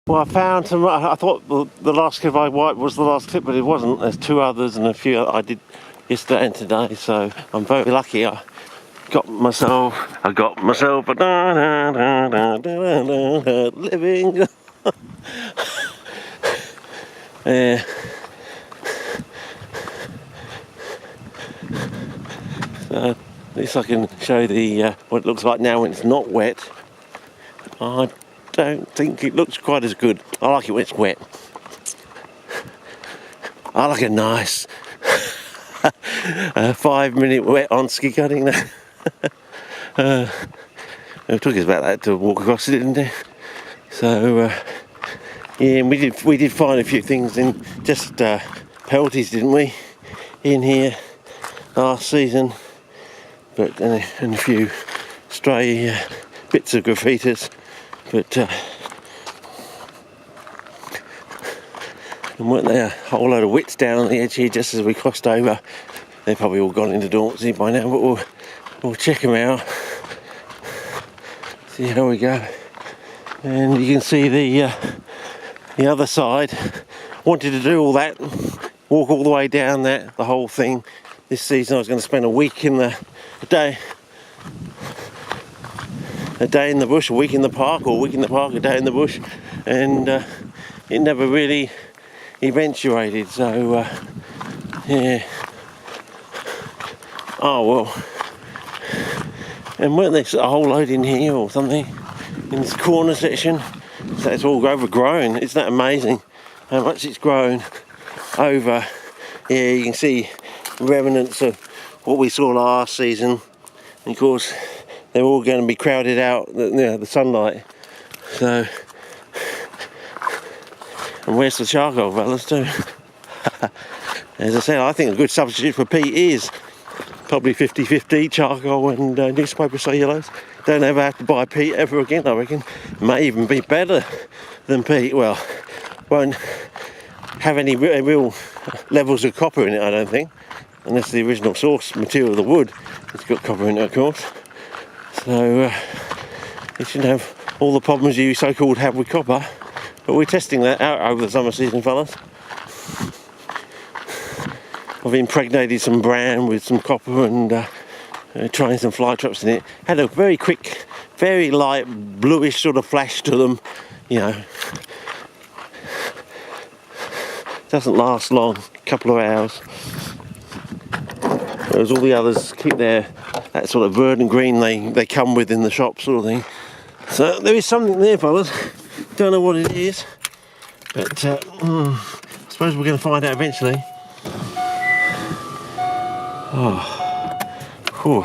Well, I found some. I thought the last clip I wiped was the last clip, but it wasn't. There's 2 others and a few I did yesterday and today, so I'm very lucky. I got myself a living. Yeah. So at least I can show the what it looks like now when it's not wet. I don't think it looks quite as good. I like it when it's wet. I like a nice 5-minute wet on ski cutting. It took us about that to walk across it, didn't it? So yeah, and we did find a few things in just penalties, didn't we, in here last season, but and a few stray bits of graffitis, but and weren't there a whole load of wits down on the edge here just as we crossed over? They're probably all gone into dormancy by now, but we'll check them out, see how we go. And you can see the other side. Wanted to do all that, walk all the way down that, the whole thing. This season I was going to spend a week in a day in the bush, a week in the park, or a week in the park, a day in the bush, and it never really eventuated. So yeah. Oh well. And weren't there a whole load in here or something in this corner section? So it's all overgrown. Isn't that amazing how much it's grown over? Yeah, you can see remnants of what we saw last season. And of course, they're all going to be crowded out, the sunlight. So, and where's the charcoal, fellas, too? As I said, I think a good substitute for peat is probably 50-50 charcoal and newspaper cellulose. Don't ever have to buy peat ever again, I reckon. It may even be better than peat. Well, won't have any real levels of copper in it, I don't think, unless the original source material of the wood has got copper in it, of course. So it shouldn't have all the problems you so-called have with copper. But we're testing that out over the summer season, fellas. I've impregnated some bran with some copper and trying some fly traps in it. Had a very quick, very light bluish sort of flash to them, you know. Doesn't last long, a couple of hours. Whereas all the others keep that sort of verdant green they come with in the shop sort of thing. So there is something there, fellas. Don't know what it is, but I suppose we're going to find out eventually. Oh, whew.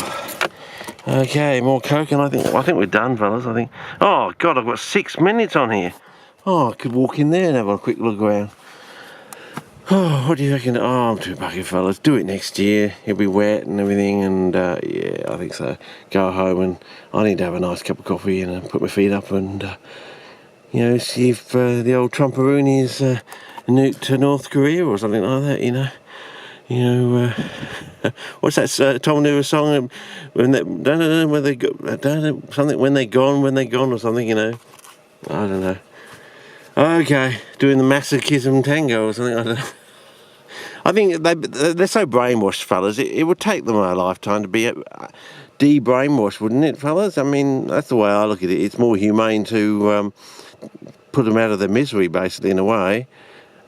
Okay, more coke, and I think we're done, fellas. I think. Oh God, I've got 6 minutes on here. Oh, I could walk in there and have a quick look around. Oh, what do you reckon? Oh, I'm too buggy, fellas. Do it next year. It'll be wet and everything, and yeah, I think so. Go home, and I need to have a nice cup of coffee and put my feet up and you know, see if the old Trumperoon is nuked to North Korea or something like that. You know, what's that Tom Lewis song? When they when they go, something when they're gone or something. You know, I don't know. Okay, doing the masochism tango or something. I don't know. I think they're so brainwashed, fellas. It would take them a lifetime to be de-brainwashed, wouldn't it, fellas? I mean, that's the way I look at it. It's more humane to put them out of their misery, basically, in a way.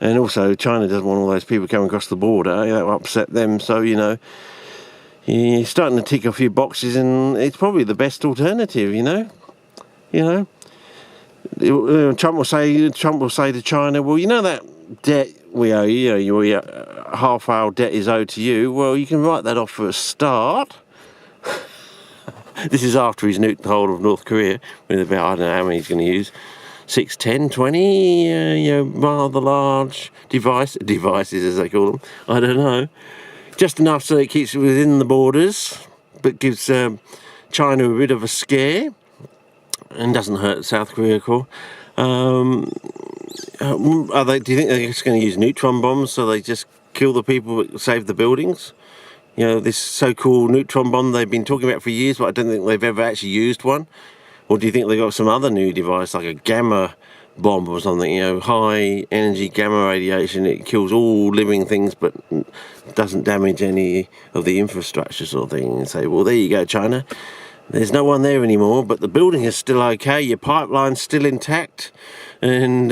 And also, China doesn't want all those people coming across the border. That will upset them. So, you know, you're starting to tick a few boxes, and it's probably the best alternative. You know. Trump will say to China, well, you know that debt we owe you, your half our debt is owed to you. Well, you can write that off for a start. This is after he's nuked the whole of North Korea with about, I don't know how many he's going to use. 6, 10, 20, rather large devices as they call them. I don't know. Just enough so it keeps it within the borders, but gives China a bit of a scare and doesn't hurt South Korea, of course. Do you think they're just going to use neutron bombs so they just kill the people but save the buildings? You know, this so-called neutron bomb they've been talking about for years, but I don't think they've ever actually used one. Or do you think they got some other new device, like a gamma bomb or something, you know, high energy gamma radiation. It kills all living things but doesn't damage any of the infrastructure sort of thing. And say, well, there you go, China. There's no one there anymore, but the building is still okay. Your pipeline's still intact, and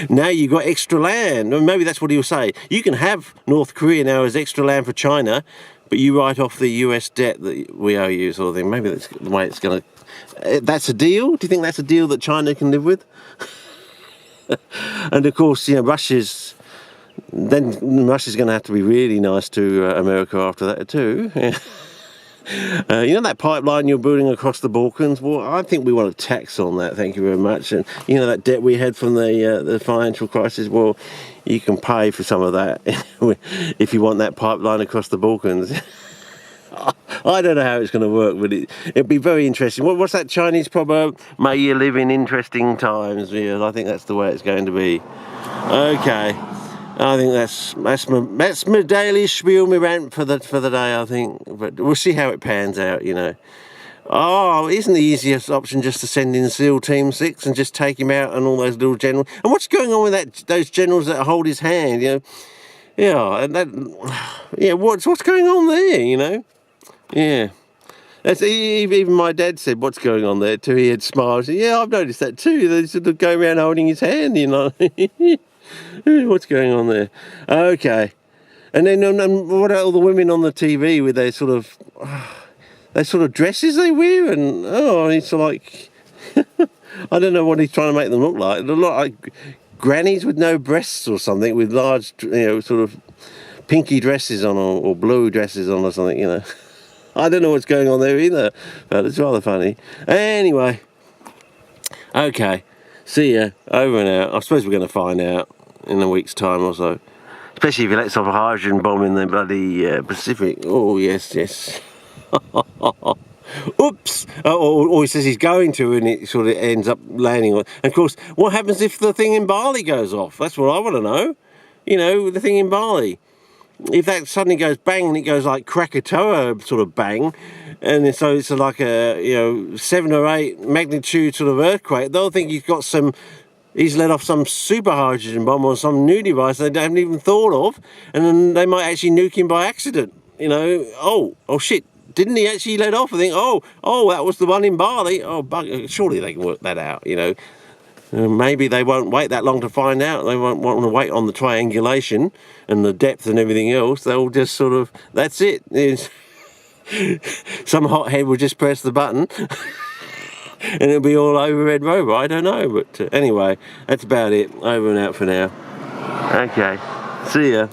now you've got extra land. Maybe that's what he'll say. You can have North Korea now as extra land for China, but you write off the US debt that we owe you, sort of thing. Maybe that's the way it's going to... That's a deal? Do you think that's a deal that China can live with? And of course, you know, Russia's going to have to be really nice to America after that too. You know that pipeline you're building across the Balkans? Well, I think we want a tax on that, thank you very much. And you know that debt we had from the financial crisis? Well, you can pay for some of that if you want that pipeline across the Balkans. I don't know how it's going to work, but it'll be very interesting. What's that Chinese proverb? May you live in interesting times. Yeah, I think that's the way it's going to be. Okay. I think that's my daily spiel, my rant for the day, I think. But we'll see how it pans out, you know. Oh, isn't the easiest option just to send in SEAL Team 6 and just take him out and all those little generals? And what's going on with those generals that hold his hand, you know? Yeah, and what's going on there, you know? Yeah. That's, even my dad said, what's going on there too? He had smiled. Said, yeah, I've noticed that too. They sort of go around holding his hand, you know. What's going on there? Okay. And then what are all the women on the TV with their sort of dresses they wear? And it's like, I don't know what he's trying to make them look like. They look like grannies with no breasts or something, with large, you know, sort of pinky dresses on or blue dresses on or something, you know. I don't know what's going on there either, but it's rather funny. Anyway, okay, see ya, over and out. I suppose we're going to find out in a week's time or so. Especially if he lets off a hydrogen bomb in the bloody Pacific. Oh, yes. Oops! Or he says he's going to, and it sort of ends up landing on. And of course, what happens if the thing in Bali goes off? That's what I want to know. You know, the thing in Bali. If that suddenly goes bang and it goes like Krakatoa sort of bang, and so it's like a 7 or 8 magnitude sort of earthquake, they'll think he's let off some super hydrogen bomb or some new device they haven't even thought of, and then they might actually nuke him by accident. You know, oh shit, didn't he actually let off? I think, oh, that was the one in Bali. Oh, surely they can work that out, you know. Maybe they won't wait that long to find out. They won't want to wait on the triangulation and the depth and everything else. They'll just sort of, that's it. Some hothead will just press the button and it'll be all over Red Rover. I don't know, but anyway, that's about it. Over and out for now. Okay, see ya.